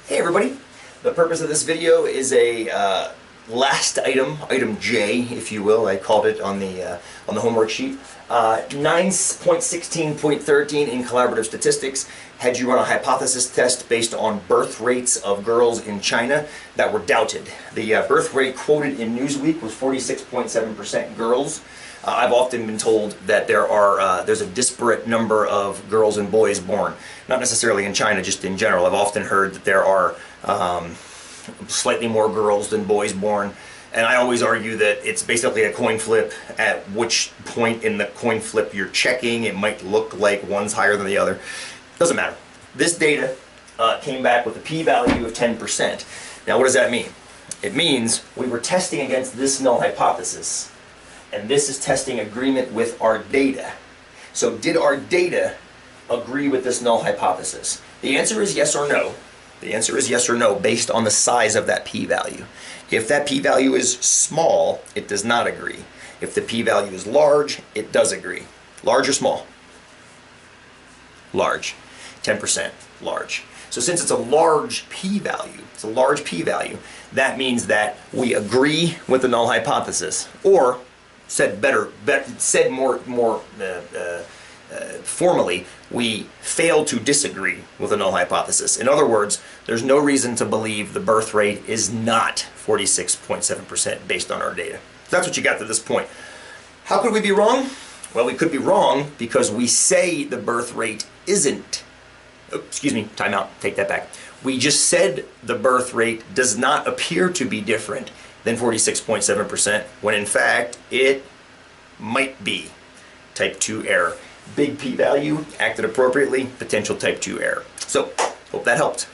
Hey everybody, the purpose of this video is a last item, item J if you will, I called it on the homework sheet. 9.16.13 in collaborative statistics had you run a hypothesis test based on birth rates of girls in China that were doubted. The birth rate quoted in Newsweek was 46.7% girls. I've often been told that there's a disparate number of girls and boys born. Not necessarily in China, just in general. I've often heard that there are slightly more girls than boys born. And I always argue that it's basically a coin flip. At which point in the coin flip you're checking, it might look like one's higher than the other. Doesn't matter. This data came back with a p-value of 10%. Now what does that mean? It means we were testing against this null hypothesis. And this is testing agreement with our data. So did our data agree with this null hypothesis? The answer is yes or no. The answer is yes or no based on the size of that p-value. If that p-value is small, it does not agree. If the p-value is large, it does agree. Large or small? Large. 10% large. So since it's a large p-value, that means that we agree with the null hypothesis, or said more formally, we fail to disagree with the null hypothesis. In other words, there's no reason to believe the birth rate is not 46.7% based on our data. That's what you got to this point. How could we be wrong? Well, we could be wrong because we say the birth rate isn't. Oh, excuse me, time out, take that back. We just said the birth rate does not appear to be different than 46.7%, when in fact it might be. Type 2 error. Big p-value, acted appropriately, potential type 2 error. So, hope that helped.